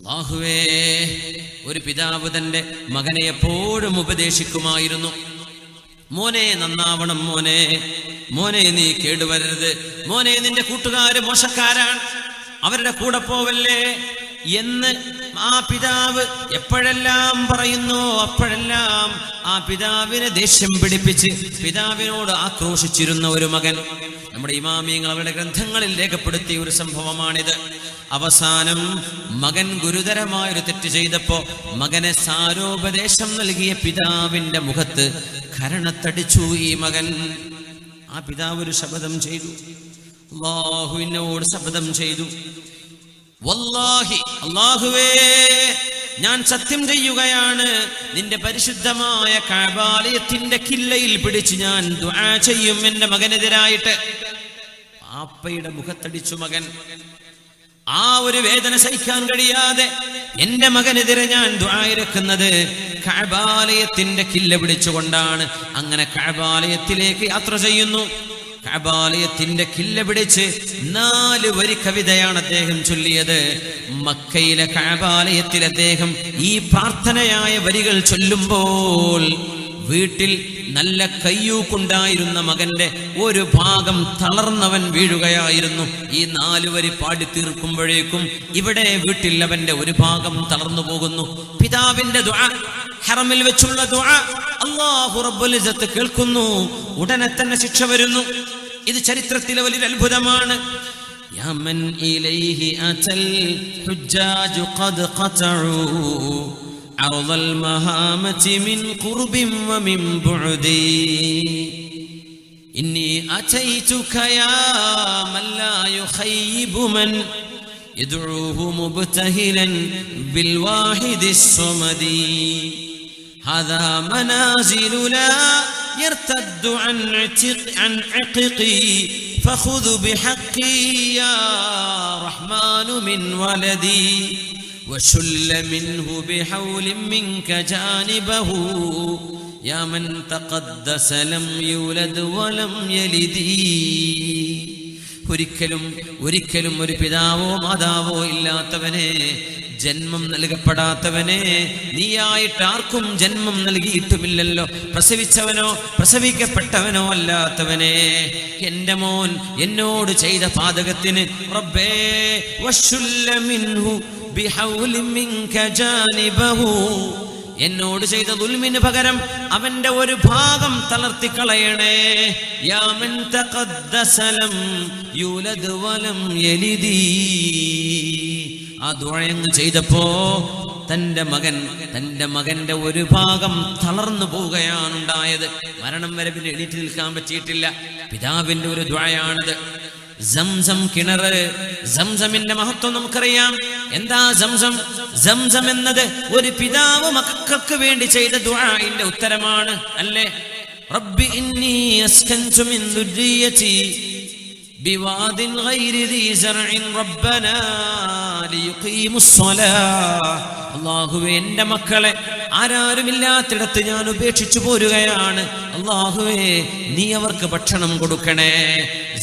അല്ലാഹുവേ, ഒരു പിതാവ് തന്റെ മകനെ എപ്പോഴും ഉപദേശിക്കുമായിരുന്നു, മോനെ നന്നാവണം, മോനെ മോനെ നീ കേടുവരരുത്, മോനെ നിന്റെ കൂട്ടുകാര് മോശക്കാരാണ്, അവരുടെ കൂടെ പോവല്ലേ എന്ന് ആ പിതാവ് എപ്പോഴെല്ലാം പറയുന്നു അപ്പോഴെല്ലാം ആ പിതാവിനെ ദേഷ്യം പിടിപ്പിച്ച് പിതാവിനോട് ആക്രോശിച്ചിരുന്ന ഒരു മകൻ. നമ്മുടെ ഇമാമിയങ്ങൾ അവരുടെ ഗ്രന്ഥങ്ങളിൽ രേഖപ്പെടുത്തിയ ഒരു സംഭവമാണിത്. അവസാനം മകൻ ഗുരുതരമായൊരു തെറ്റ് ചെയ്തപ്പോ മകനെ സാരോപദേശം നൽകിയ പിതാവിന്റെ മുഖത്ത് കരണത്തടിച്ചു ഈ മകൻ. ആ പിതാവ് ഒരു ശപഥം ചെയ്തു, അല്ലാഹുവിനോട് ശപഥം ചെയ്തു, വല്ലാഹി, അല്ലാഹുവേ, ഞാൻ സത്യം ചെയ്യുകയാണ്, നിന്റെ പരിശുദ്ധമായ കഅബാലയത്തിന്റെ കില്ലയിൽ പിടിച്ച് ഞാൻ ദുആ ചെയ്യും എന്റെ മകനെതിരായിട്ട്. പാപ്പയുടെ മുഖത്തടിച്ചു മകൻ. ആ ഒരു വേദന സഹിക്കാൻ കഴിയാതെ എന്റെ മകനെതിരെ ഞാൻ ദുആ ഇറക്കുന്നത് കഅബാലയത്തിന്റെ കില്ല പിടിച്ചുകൊണ്ടാണ്. അങ്ങനെ കഅബാലയത്തിലേക്ക് യാത്ര ചെയ്യുന്നു. കഅബാലയത്തിന്റെ കില്ല പിടിച്ച് 4 വരി കവിതയാണ് അദ്ദേഹം ചൊല്ലിയത്. മക്കയിലെ കഅബാലയത്തിൽ അദ്ദേഹം ഈ പ്രാർത്ഥനയായ വരികൾ ചൊല്ലുമ്പോൾ വീട്ടിൽ നല്ല കയ്യൂക്കുണ്ടായിരുന്ന മകന്റെ ഒരു ഭാഗം തളർന്നവൻ വീഴുകയായിരുന്നു. ഈ 4 വരി പാടി തീർക്കുമ്പോഴേക്കും ഇവിടെ വീട്ടിൽ അവന്റെ ഒരു ഭാഗം തളർന്നു പോകുന്നു. പിതാവിന്റെ ദുആ, ഹറമിൽ വെച്ചുള്ള ദുആ അല്ലാഹു റബ്ബുൽ ഇസ്സത്ത് കേൾക്കുന്നു. ഉടനെ തന്നെ ശിക്ഷ വരുന്നു. ഇത് ചരിത്രത്തിലെ വലിയൊരു അത്ഭുതമാണ്. യാ മൻ ഇലൈഹി അതൽ ഹുജ്ജാജു ഖദ് ഖതഉ അർദൽ മഹാമതി മിൻ ഖുർബിൻ വമിൻ ബുഅദി ഇന്നി അതൈതുക യാ മൻ ലാ യുഖയ്യിബു മൻ യദ്ഉഹു മുബ്തഹിലൻ ബിൽ വാഹിദിസ് സമദി هذا منازل لا يرتد عن عققي فخذ بحقي يا رحمن من ولدي وشل منه بحول منك جانبه يا من تقدس لم يولد ولم يلد. ഒരിക്കലും ഒരു പിതാവോ മാതാവോ ഇല്ലാത്തവനെ, ജന്മം നൽകപ്പെടാത്തവനെ, നീയായിട്ട് ആർക്കും ജന്മം നൽകിയിട്ടുമില്ലല്ലോ, പ്രസവിച്ചവനോ പ്രസവിക്കപ്പെട്ടവനോ അല്ലാത്തവനെ, എന്റെ മോൻ എന്നോട് ചെയ്ത പാതകത്തിന് റബ്ബേ വശുല്ല മിൻഹു ബിഹൗലിൻ മിൻക ജാനിബഹു, എന്നോട് ചെയ്ത ദുൽമിന് പകരം അവന്റെ ഒരു ഭാഗം തളർത്തിക്കളയണേ. യാ മൻ തഖദ്ദസ ലം യൂലദ് വലം യലിദി. ആ ദുആ ചെയ്തപ്പോ തന്റെ മകന്റെ ഒരു ഭാഗം തളർന്നു പോവുകയാണ് ഉണ്ടായത്. മരണം വരെ പിന്നെ എണീറ്റ് നിൽക്കാൻ പറ്റിയിട്ടില്ല. പിതാവിന്റെ ഒരു ദുആയാണിത്. സംസം കിണർ, സംസമിന്റെ മഹത്വം നമുക്കറിയാം. എന്താ സംസം? സംസം എന്നത് ഒരു പിതാവ് മക്കൾക്ക് വേണ്ടി ചെയ്ത ദുആഇന്റെ ഉത്തരമാണ്, അല്ലേ? റബ്ബി ഇന്നി അസ്കൻതു മിൻ ദുർരിയതി ബിവാദിൻ ഗൈരി ദീ സർഇൻ റബ്ബനാ ലിയുഖീമുസ് സ്വലാഹ്. അല്ലാഹുവേ, എൻ്റെ മക്കളെ ആരാരുമില്ലാത്തിടത്ത് ഞാൻ ഉപേക്ഷിച്ചു പോരുകയാണ്. അല്ലാഹുവേ, നീ അവർക്ക് ഭക്ഷണം കൊടുക്കണേ.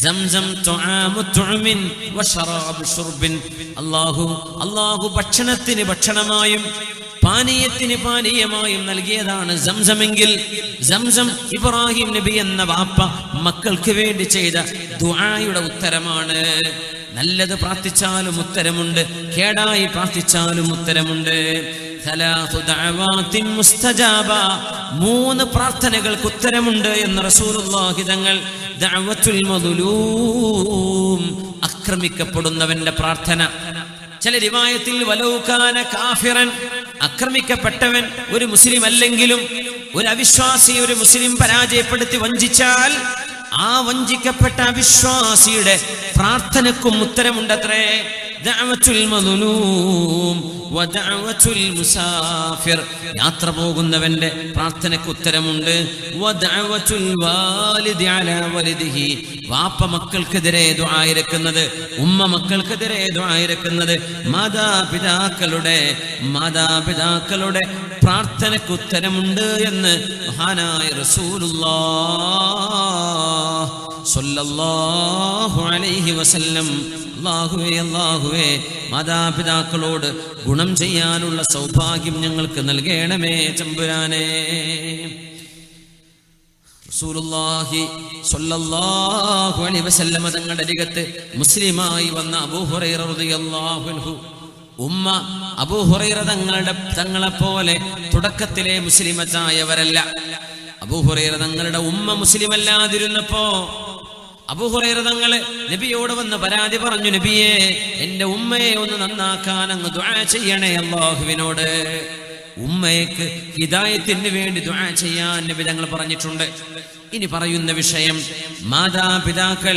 സംസം തുആമു തുഅമിൻ വശറാബു ശുർബിൻ. അല്ലാഹു ഭക്ഷണത്തിന് ഭക്ഷണമായും പാനീയത്തിന് പാനീയമായും നൽകിയതാണ് സംസമെങ്കിൽ, സംസം ഇബ്രാഹിം നബി എന്ന വാപ്പ മക്കൾക്ക് വേണ്ടി ചെയ്ത ദുആയുടെ ഉത്തരമാണ്. നല്ലത് പ്രാർത്ഥിച്ചാലും ഉത്തരമുണ്ട്, കേടായി പ്രാർത്ഥിച്ചാലും ഉത്തരമുണ്ട്. 3 പ്രാർത്ഥനകൾക്ക് ഉത്തരമുണ്ട് എന്ന് റസൂലുള്ളാഹി തങ്ങൾ. ദഅവത്തുൽ മദ്ലൂം, ആക്രമിക്കപ്പെടുന്നവന്റെ പ്രാർത്ഥന. ചില റിവായത്തിൽ വലൗകാന കാഫിറൻ, ആക്രമിക്കപ്പെട്ടവൻ ഒരു മുസ്ലിം അല്ലെങ്കിലും ഒരു അവിശ്വാസി ഒരു മുസ്ലിം പരാജയപ്പെടുത്തി വഞ്ചിച്ചാൽ ആ വഞ്ചിക്കപ്പെട്ട അവിശ്വാസിയുടെ പ്രാർത്ഥനക്കും ഉത്തരമുണ്ടത്രേ. ദഅവത്തുൽ മദ്ലൂം വദഅവത്തുൽ മുസാഫിർ, യാത്ര പോകുന്നവന്റെ പ്രാർത്ഥനയ്ക്ക് ഉത്തരമുണ്ട്. വദഅവത്തുൽ വാലിദി അലാ വലിദിഹി, വാപ്പ മക്കൾക്കെതിരെ ദുആ ഇറക്കുന്നത്, ഉമ്മ മക്കൾക്കെതിരെ ദുആ ഇറക്കുന്നത്, മാതാപിതാക്കളുടെ പ്രാർത്ഥനയ്ക്ക് ഉത്തരമുണ്ട് എന്ന് മഹാനായ റസൂലുള്ളാഹി സ്വല്ലല്ലാഹു അലൈഹി വസല്ലം അല്ലാഹുവേ മാതാപിതാക്കളോട് ഗുണം ചെയ്യാനുള്ള സൗഭാഗ്യം ഞങ്ങൾക്ക് നൽകണമേ തമ്പുരാനേ. റസൂലുള്ളാഹി സ്വല്ലല്ലാഹു അലൈഹി വസല്ലമ തങ്ങളുടെ അരികത്ത് മുസ്ലിമായി വന്ന അബൂ ഹുറൈറ റളിയല്ലാഹു അൻഹു, ഉമ്മ അബൂ ഹുറൈറ തങ്ങളെപ്പോലെ തുടക്കത്തിലെ മുസ്ലിമത്തായവരല്ല. അബൂ ഹുറൈറ തങ്ങളുടെ ഉമ്മ മുസ്ലിമല്ലാതിരുന്നപ്പോ അബൂ ഹുറൈറ തങ്ങള് നബിയോട് വന്ന് പരാതി പറഞ്ഞു, നബിയെ, എന്റെ ഉമ്മയെ ഒന്ന് നന്നാക്കാൻ അങ്ങ് ദുആ ചെയ്യണേ അല്ലാഹുവിനോട്. ഉമ്മയ്ക്ക് ഹിദായത്തിന് വേണ്ടി ദുആ ചെയ്യാൻ നബി തങ്ങൾ പറഞ്ഞിട്ടുണ്ട്. ഇനി പറയുന്ന വിഷയം, മാതാപിതാക്കൾ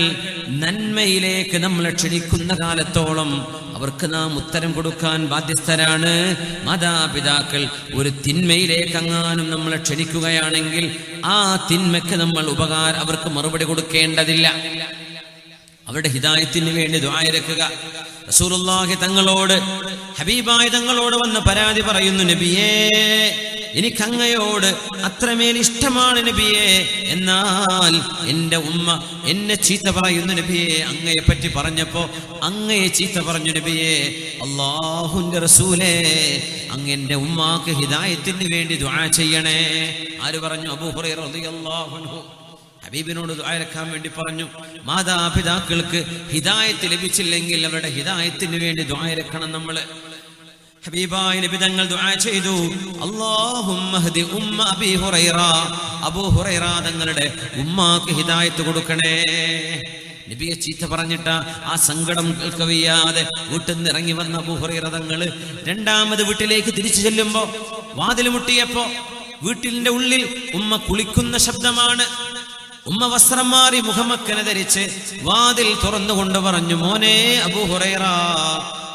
നന്മയിലേക്ക് നമ്മളെ ക്ഷണിക്കുന്ന കാലത്തോളം അവർക്ക് നാം ഉത്തരം കൊടുക്കാൻ ബാധ്യസ്ഥരാണ്. മാതാപിതാക്കൾ ഒരു തിന്മയിലേക്ക് അങ്ങാനും നമ്മളെ ക്ഷണിക്കുകയാണെങ്കിൽ ആ തിന്മയ്ക്ക് നമ്മൾ അവർക്ക് മറുപടി കൊടുക്കേണ്ടതില്ല. അവരുടെ ഹിദായത്തിന് വേണ്ടി ദുആ ഇരക്കുക. റസൂലുള്ളാഹി തങ്ങളോട്, ഹബീബായ തങ്ങളോട് വന്ന് പരാതി പറയുന്നു, നബിയേ, എനിക്കങ്ങയോട് അത്രമേൽ ഇഷ്ടമാണ് നബിയേ, എന്നാൽ എൻ്റെ ഉമ്മ എന്നെ ചീത്ത പറയുന്നു നബിയേ. അങ്ങയെ പറ്റി പറഞ്ഞപ്പോ അങ്ങയെ ചീത്ത പറഞ്ഞു നബിയേ. അല്ലാഹുവിന്റെ റസൂലേ, അങ്ങ് എൻ്റെ ഉമ്മാക്ക് ഹിദായത്തിന് വേണ്ടി ദുആ ചെയ്യണേ. ആര് പറഞ്ഞു? അബൂ ഹുറൈറ റളിയല്ലാഹു അൻഹു ഹബീബിനോട് ദുആ ഇരക്കാൻ വേണ്ടി പറഞ്ഞു. മാതാപിതാക്കൾക്ക് ഹിദായത്ത് ലഭിച്ചില്ലെങ്കിൽ അവരുടെ ഹിദായത്തിന് വേണ്ടി ദുആ ഇരക്കണം നമ്മള്. ഹബീബായ നബി തങ്ങൾ ദുആ ചെയ്തു, അല്ലാഹുമ്മ ഹ്ദി ഉമ്മ അബീ ഹുറൈറ, അബൂ ഹുറൈറ തങ്ങളുടെ ഉമ്മാക്ക് ഹിദായത്ത് കൊടുക്കണേ. നബിയെ ചീത്ത പറഞ്ഞിട്ട ആ സങ്കടം കേൾക്കവയ്യാതെ വീട്ടിൽ നിന്ന് ഇറങ്ങി വന്ന അബൂ ഹുറൈറ തങ്ങള് രണ്ടാമത് വീട്ടിലേക്ക് തിരിച്ചു ചെല്ലുമ്പോ വാതിൽ മുട്ടിയപ്പോ വീട്ടിന്റെ ഉള്ളിൽ ഉമ്മ കുളിക്കുന്ന ശബ്ദമാണ്. ഉമ്മ വസ്ത്രം മാറി മുഖമക്കന ധരിച്ച് വാതിൽ തുറന്നുകൊണ്ട് പറഞ്ഞു, മോനെ അബൂ ഹുറൈറ,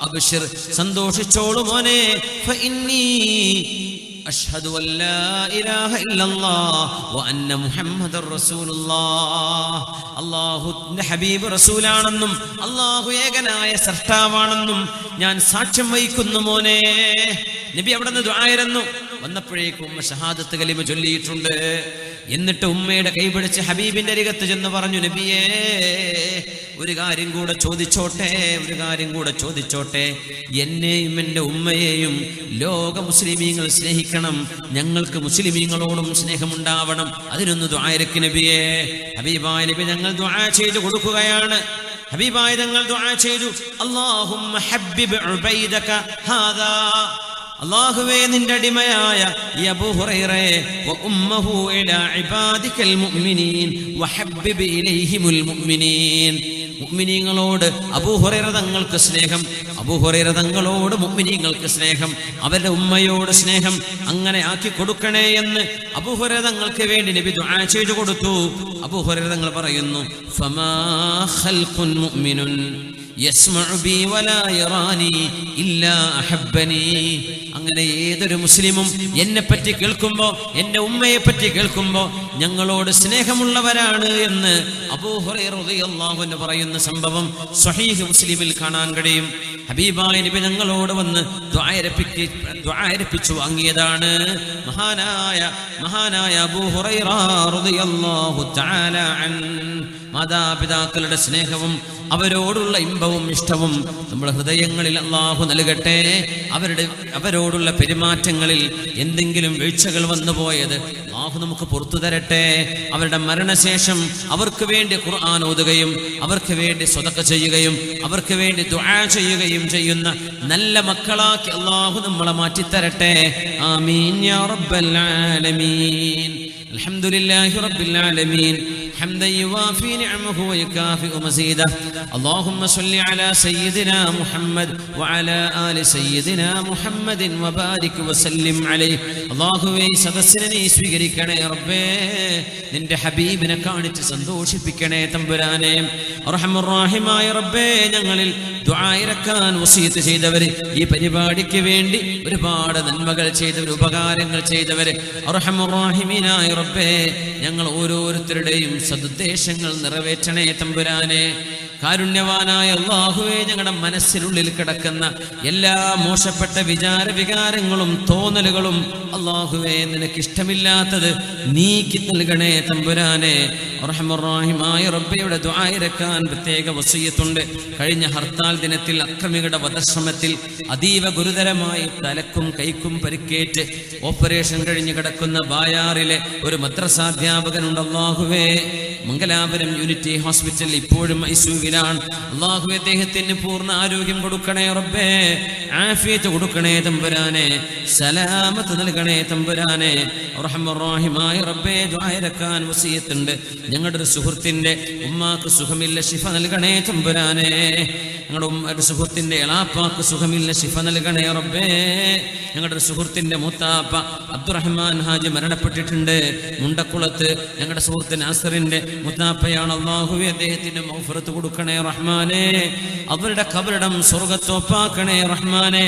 അബ്ശിർ, സന്തോഷിച്ചോളൂ മോനെ, ഫഇന്നീ അഷ്ഹദു അല്ലാ ഇലാഹ ഇല്ലല്ലാഹ് വ അന്ന മുഹമ്മദർ റസൂലുള്ളാഹ്. അല്ലാഹുവിന്റെ ഹബീബ് റസൂലാണെന്നും അല്ലാഹു ഏകനായ സൃഷ്ടാവാണെന്നും ഞാൻ സാക്ഷ്യം വഹിക്കുന്നു മോനെ. നബി അവിടെ നിന്ന് ദുആയിരുന്നു. വന്നപ്പോഴേക്കും ഉമ്മ ഷഹാദത്ത് കലിമ ചൊല്ലിയിട്ടുണ്ട്. എന്നിട്ട് ഉമ്മയുടെ കൈപിടിച്ച് ഹബീബിന്റെ അരികത്ത് ചെന്ന് പറഞ്ഞു, നബിയേ, ഒരു കാര്യം കൂടെ ചോദിച്ചോട്ടെ. എന്നെയും എൻ്റെ ഉമ്മയെയും ലോക മുസ്ലിമീങ്ങൾ സ്നേഹിക്കണം. ഞങ്ങൾക്ക് മുസ്ലിമീങ്ങളോടും സ്നേഹമുണ്ടാവണം. അതിനൊന്ന് ദുആ ഇരക്ക് നബിയേ. ഹബീബായ നബി ഞങ്ങൾ ദുആ ചെയ്തു കൊടുക്കുകയാണ്. ഹബീബായ തങ്ങൾ ദുആ ചെയ്തു, അല്ലാഹുമ്മ ഹബ്ബിബ് ഉബൈദക ഹാദാ, അല്ലാഹുവേ, നിന്റെ അടിമയായ അബൂ ഹുറൈറയെ വ ഉമ്മഹു ഇലാ ഇബാദിക്കൽ മുഅ്മിനീൻ വഹബ്ബിബ് ഇലൈഹിമുൽ മുഅ്മിനീൻ. മുഅ്മിനീങ്ങളോട് അബൂ ഹുറൈറ തങ്ങൾക്ക് സ്നേഹം, അബൂ ഹുറൈറ തങ്ങളോട് മുഅ്മിനീങ്ങൾക്ക് സ്നേഹം, അവരുടെ ഉമ്മയോട് സ്നേഹം അങ്ങനെ ആക്കി കൊടുക്കണേ എന്ന് അബൂ ഹുറൈറ തങ്ങൾക്ക് വേണ്ടി നബി ദുആ ചെയ്തു കൊടുത്തു. അബൂ ഹുറൈറ തങ്ങൾ പറയുന്നു, ഫമാ ഖൽഖുൻ മുഅ്മിനുൻ യസ്മഉ ബി വലാ യറാനി ഇല്ലാ അഹബ്ബനി. അങ്ങനെ ഏതൊരു മുസ്ലിമും എന്നെ പറ്റി കേൾക്കുമ്പോ, എന്റെ ഉമ്മയെ പറ്റി കേൾക്കുമ്പോ ഞങ്ങളോട് സ്നേഹമുള്ളവരാണ് എന്ന് അബൂ ഹുറൈറ റളിയല്ലാഹു അൻഹു പറയുന്ന സംഭവം സ്വഹീഹ് മുസ്ലിമിൽ കാണാൻ കഴിയും. ഹബീബായ നബി ഞങ്ങളോട് വന്ന് ദുആ ഇരപ്പിച്ചു വാങ്ങിയതാണ് മഹാനായ അബൂ ഹുറൈറ റളിയല്ലാഹു തആല അൻഹു. മാതാപിതാക്കളുടെ സ്നേഹവും അവരോടുള്ള ഇമ്പവും ഇഷ്ടവും നമ്മുടെ ഹൃദയങ്ങളിൽ അല്ലാഹു നൽകട്ടെ. അവരോടുള്ള പെരുമാറ്റങ്ങളിൽ എന്തെങ്കിലും വീഴ്ചകൾ വന്നുപോയത് അല്ലാഹു നമുക്ക് പുറത്തു തരട്ടെ. അവരുടെ മരണശേഷം അവർക്ക് വേണ്ടി ഖുർആൻ ഓതുകയും അവർക്ക് വേണ്ടി സ്വതക്ക ചെയ്യുകയും അവർക്ക് വേണ്ടി ദുആ ചെയ്യുകയും ചെയ്യുന്ന നല്ല മക്കളാക്കി അല്ലാഹു നമ്മളെ മാറ്റിത്തരട്ടെ. ആമീൻ യാ റബ്ബൽ ആലമീൻ. അൽഹംദുലില്ലാഹി റബ്ബിൽ ആലമീൻ حمدا يوافي نعمه ويكافئ مزيده. اللهم صل على سيدنا محمد وعلى آل سيدنا محمد وبارك وسلم عليه. അല്ലാഹുവേ, സദസ്സിനെ നീ സ്വീകരിക്കണേ റബ്ബേ. നിന്റെ ഹബീബിനെ കാണിച്ച് സന്തോഷിപ്പിക്കണേ തമ്പുരാനെ. അർഹമർ റഹീമായ റബ്ബേ, ഞങ്ങളിൽ ദുആ ഇരക്കാൻ വസിയത്ത് ചെയ്തവര്, ഈ പരിപാടിക്ക് വേണ്ടി ഒരുപാട് നന്മകൾ ചെയ്തവർ, ഉപകാരങ്ങൾ ചെയ്തവര്, അർഹമർ റഹീമീനായ റബ്ബേ, ഞങ്ങൾ ഓരോരുത്തരുടെയും സദുദ്ദേശങ്ങൾ നിറവേറ്റണേ തമ്പുരാനെ. കാരുണ്യവാനായ അല്ലാഹുവേ, ഞങ്ങളുടെ മനസ്സിനുള്ളിൽ കിടക്കുന്ന എല്ലാ മോശപ്പെട്ട വികാരങ്ങളും തോന്നലുകളും അല്ലാഹുവേ, നിനക്കിഷ്ടമില്ലാത്തത് നീക്കി നൽകണേ തമ്പുരാനെ. അർഹമർ റഹീമായ റബ്ബയുടെ ദുആ ഇരക്കാൻ പ്രത്യേക വസിയത്തുണ്ട്. കഴിഞ്ഞ ഹർത്താൽ ദിനത്തിൽ അക്രമികളുടെ വധശ്രമത്തിൽ അതീവ ഗുരുതരമായി തലക്കും കൈക്കും പരിക്കേറ്റ് ഓപ്പറേഷൻ കഴിഞ്ഞ് കിടക്കുന്ന ബായാറിലെ ഒരു മദ്രസാധ്യാപകനുണ്ട്. അല്ലാഹുവേ, മംഗലാപുരം യൂണിറ്റി ഹോസ്പിറ്റൽ ഇപ്പോഴും ഐസിയുവിലാണ്. അല്ലാഹുവേ, അദ്ദേഹത്തിന് പൂർണ്ണ ആരോഗ്യം കൊടുക്കണേ റബ്ബേ, ആഫിയത്ത് കൊടുക്കണേ തമ്പുരാനെ, സലാമത്ത് നൽകണേ തമ്പുരാനെ. അർഹമർ റഹീമായ റബ്ബേ, ദുആ ഇരക്കാൻ വസിയത്തുണ്ട്. ഞങ്ങളുടെ ഒരു സുഹൃത്തിന്റെ ഉമ്മാക്ക് സുഖമില്ല, ശിഫ നൽകണേ തമ്പുരാനെ. ഞങ്ങളുടെ ഒരു സുഹൃത്തിന്റെ എളാപ്പാക്ക് സുഖമില്ല, ശിഫ നൽകണേ റബ്ബേ. ഞങ്ങളുടെ ഒരു സുഹൃത്തിന്റെ മൂത്താപ്പ അബ്ദുറഹ്മാൻ ഹാജി മരണപ്പെട്ടിട്ടുണ്ട്, മുണ്ടക്കുളത്ത്. ഞങ്ങളുടെ സുഹൃത്ത് നാസറിന്റെ മുത്താപ്പയാണ്. അല്ലാഹുവേ, അദ്ദേഹത്തിന് മഗ്ഫിറത്ത് കൊടുക്കണേ റഹ്മാനെ. അവരുടെ ഖബറിടം സ്വർഗ്ഗത്തോപ്പാക്കണേ റഹ്മാനെ.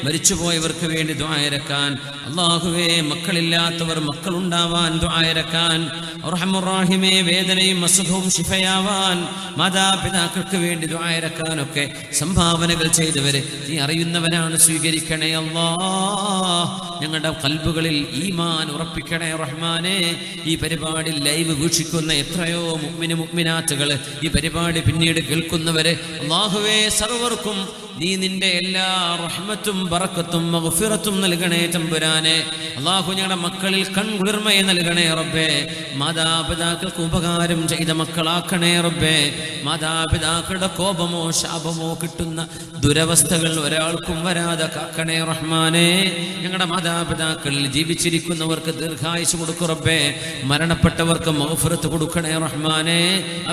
മരിച്ചുപോയവർക്ക് വേണ്ടി ദുആ ഇരക്കാൻ അല്ലാഹുവേ, മക്കളില്ലാത്തവർ മക്കളുണ്ടാവാൻ ദുആ ഇരക്കാൻ. അർഹമർ റഹീമേ, വേദനയും അസുഖവും ശിഫയാവാൻ മാതാപിതാക്കൾക്ക് വേണ്ടി ദുആ ഇരക്കാനൊക്കെ സംഭാവനകൾ ചെയ്തവരെ നീ അറിയുന്നവനാണ്, സ്വീകരിക്കണേ അല്ലാഹ്. ഞങ്ങളുടെ ഖൽബുകളിൽ ഈമാൻ ഉറപ്പിക്കണേ റഹ്മാനെ. ഈ പരിപാടി ലൈവ് വീക്ഷിക്കുന്ന എത്രയോ മുഅ്മിന് മുഅ്മിനാത്തുകൾ, ഈ പരിപാടി പിന്നീട് കേൾക്കുന്നവരെ അല്ലാഹുവേ, സർവർക്കും നീ നിന്റെ എല്ലാ റഹ്മത്തും ബറക്കത്തും മഗ്ഫിറത്തും നൽകണേ തമ്പുരാനെ. അല്ലാഹു, ഞങ്ങളുടെ മക്കളിൽ കൺകുളിർമയെ നൽകണേ റബ്ബേ. മാതാപിതാക്കൾക്ക് ഉപകാരം ചെയ്ത മക്കളാക്കണേ റബ്ബേ. മാതാപിതാക്കളുടെ കോപമോ ശാപമോ കിട്ടുന്ന ദുരവസ്ഥകൾ ഒരാൾക്കും വരാതെ കാക്കണേ റഹ്മാനെ. ഞങ്ങളുടെ മാതാപിതാക്കളിൽ ജീവിച്ചിരിക്കുന്നവർക്ക് ദീർഘായുസ് കൊടുക്കു റബ്ബേ. മരണപ്പെട്ടവർക്ക് മഗ്ഫിറത്ത് കൊടുക്കണേ റഹ്മാനെ.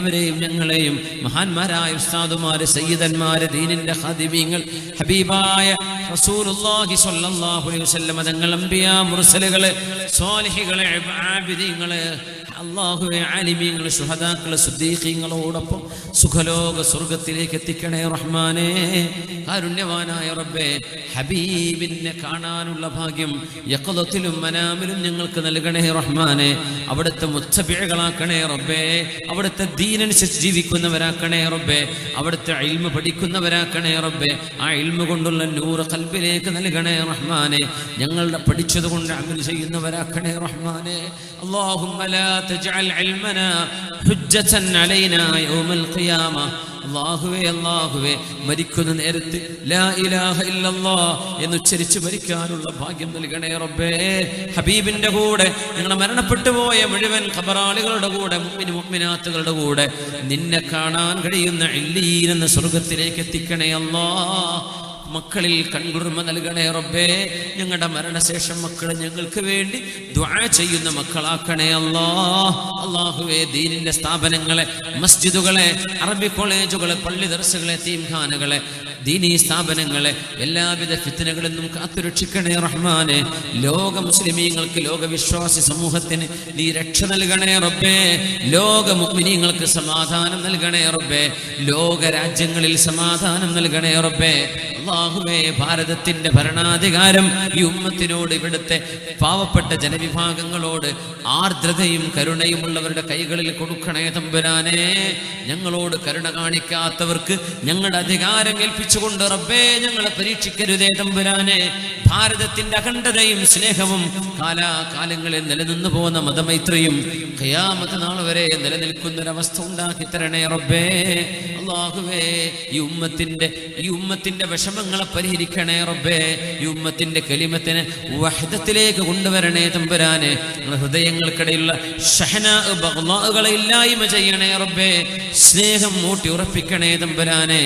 അവരെയും ഞങ്ങളെയും മഹാന്മാരായ ഉസ്താദുമാര്, സയ്യിദന്മാര്, ദീനിന്റെ ഖാദിമീങ്ങൾ, ഹബീബായ റസൂലുള്ളാഹി സ്വല്ലല്ലാഹു അലൈഹി വസല്ലം തങ്ങൾ, അംബിയാ, മുർസലുകള്, സ്വാലിഹികള്, ആബിദീങ്ങള്, അല്ലാഹുവേ, ആലിമീങ്ങള്, ശുഹദാക്കള്, സിദ്ദീഖീങ്ങളോടൊപ്പം സുഖലോക സ്വർഗത്തിലേക്ക് എത്തിക്കണേ റഹ്മാനെ. കാരുണ്യവാനായ റബ്ബേ, ഹബീബിനെ കാണാനുള്ള ഭാഗ്യം യഖ്ളത്തിലും മനാമിലും ഞങ്ങൾക്ക് നൽകണേ റഹ്മാനെ. അവിടുത്തെ മുത്തബിഅകളാക്കണേ റബ്ബേ. അവിടുത്തെ ദീനനുസരിച്ച് ജീവിക്കുന്നവരാക്കണേ റബ്ബേ. അവിടുത്തെ ഇൽമ പഠിക്കുന്നവരാക്കണേ റബ്ബേ. ആ ഇൽമ കൊണ്ടുള്ള നൂറ് ഖൽബിലേക്ക് നൽകണേ റഹ്മാനെ. ഞങ്ങളുടെ പഠിച്ചതുകൊണ്ട് അമൽ ചെയ്യുന്നവരാക്കണേ റഹ്മാനെ. അല്ലാഹുമ്മ ലാ തജ്അൽ ഇൽമനാ ഹുജ്ജതൻ അലൈനാ യൗമൽ ഖിയാമ. അല്ലാഹുവേ, അല്ലാഹുവേ, മരിക്കുന്ന നേരത്ത് ലാ ഇലാഹ ഇല്ലല്ലാഹ് എന്നുച്ചരിച്ച് മരിക്കാനുള്ള ഭാഗ്യം നൽകണേ റബ്ബേ. ഹബീബിന്റെ കൂടെ ഞങ്ങൾ മരണപ്പെട്ടു പോയ മുഴുവൻ ഖബറാളികളുടെ കൂടെ, മുഅ്മിൻ മുഅ്മിനാത്തുകളുടെ കൂടെ നിന്നെ കാണാൻ കഴിയുന്ന ഇല്ലീൻ എന്ന സ്വർഗത്തിലേക്ക് എത്തിക്കണേ അല്ലാഹ്. മക്കളിൽ കൺകുളിർമ നൽകണേ റബ്ബേ. ഞങ്ങളുടെ മരണശേഷം മക്കൾ ഞങ്ങൾക്ക് വേണ്ടി ദുആ ചെയ്യുന്ന മക്കളാക്കണേ അല്ലാഹ്. അല്ലാഹുവേ, ദീനിന്റെ സ്ഥാപനങ്ങളെ, മസ്ജിദുകളെ, അറബി കോളേജുകളെ, പള്ളി ദർസുകളെ, തീംഖാനകളെ, ദീനീ സ്ഥാപനങ്ങളെ എല്ലാവിധ ഫിത്നകളിൽ നിന്നും കാത്തുരക്ഷിക്കണേ റഹ്മാനെ. ലോക മുസ്ലിമീങ്ങൾക്ക്, ലോകവിശ്വാസി സമൂഹത്തിന് നീ രക്ഷ നൽകണേ റബ്ബേ. ലോക മുഅ്മിനീങ്ങൾക്ക് സമാധാനം നൽകണേ റബ്ബേ. ലോക രാജ്യങ്ങളിൽ സമാധാനം നൽകണേ റബ്ബേ. അല്ലാഹുവേ, ഭാരതത്തിന്റെ ഭരണാധികാരം ഈ ഉമ്മത്തിനോട്, ഇവിടുത്തെ പാവപ്പെട്ട ജനവിഭാഗങ്ങളോട് ആർദ്രതയും കരുണയുമുള്ളവരുടെ കൈകളിൽ കൊടുക്കണേ തമ്പുരാനെ. ഞങ്ങളോട് കരുണ കാണിക്കാത്തവർക്ക് ഞങ്ങളുടെ അധികാരം ഏൽപ്പിച്ചുകൊണ്ട് റബ്ബേ ഞങ്ങളെ പരീക്ഷിക്കരുതേ തമ്പുരാനെ. ഭാരതത്തിന്റെ അഖണ്ഡതയും സ്നേഹവും കാലാകാലങ്ങളിൽ നിലനിന്നു പോകുന്ന മതമൈത്രിയും ഖിയാമത്ത് നാൾ വരെ നിലനിൽക്കുന്നൊരവസ്ഥ ഉണ്ടാക്കി തരണേ റബ്ബേ. അല്ലാഹുവേ, ഈ ഉമ്മത്തിന്റെ വിഷമങ്ങളെ പരിഹരിക്കണേ റബ്ബേ. ഈ ഉമ്മത്തിന്റെ കലിമത്തിനെ വഹ്ദത്തിലേക്ക് കൊണ്ടുവരണേ തമ്പുരാനെ. ഹൃദയങ്ങൾക്കിടയിലുള്ള ഷഹനാ ബഗ്ളാകളെ ഇല്ലായ്മ ചെയ്യണേ റബ്ബേ. സ്നേഹം മൂട്ടി ഉറപ്പിക്കണേ തമ്പുരാനെ.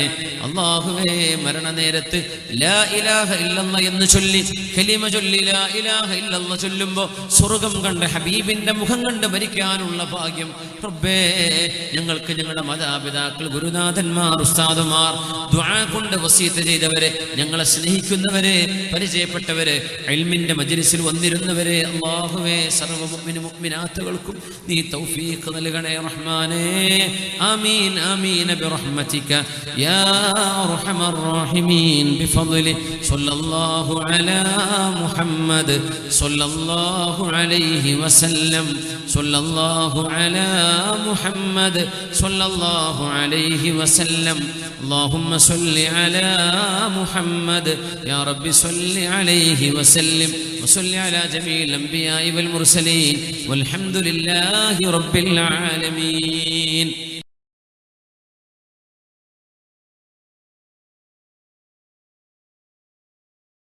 അല്ലാഹുവേ, മരണനേരത്ത് ലാ ഇലാഹ ഇല്ലല്ലാഹ് എന്ന് ചൊല്ലി, കലിമ ചൊല്ലി ലാ ഇലാഹ ഇല്ലല്ലാഹ് ചൊല്ലുമ്പോ സ്വർഗം കണ്ട് ഹബീബിന്റെ മുഖം കണ്ട് മരിക്കാനുള്ള ഭാഗ്യം റബ്ബേ ഞങ്ങൾക്ക്, ഞങ്ങളുടെ മാതാപിതാക്കൾ, ഗുരുനാഥന്മാർ, ഉസ്താദുമാർ, ദുആ കൊണ്ട് വസീയത്ത് ചെയ്തവരെ, ഞങ്ങളെ സ്നേഹിക്കുന്നവരെ, പരിചയപ്പെട്ടവരെ, ഇൽമിന്റെ മജ്ലിസിൽ വന്നിരുന്നവരെ, അല്ലാഹുവേ, സർവ്വ മുഅ്മിൻ മുഅ്മിനാത്തുകൾക്കും നീ തൗഫീഖ് നൽകണേ റഹ്മാനേ. ആമീൻ ആമീൻ ബിറഹ്മതിക യാ അർഹമർ റഹീമീൻ ബിഫദ്ലി സ്വല്ലല്ലാഹു അലാ മുഹമ്മദ് സ്വല്ലല്ലാഹു അലൈഹി വസല്ലം സ്വല്ലല്ലാഹു അലാ മുഹമ്മദ് സ്വല്ലല്ലാഹു അലൈഹി വസല്ലം. اللهم صل على محمد يا رب صل عليه وسلم വസല്ലി അലാ ജമീഇൽ അംബിയാഇ വൽ മുർസലീൻ വൽഹംദുലില്ലാഹി റബ്ബിൽ ആലമീൻ.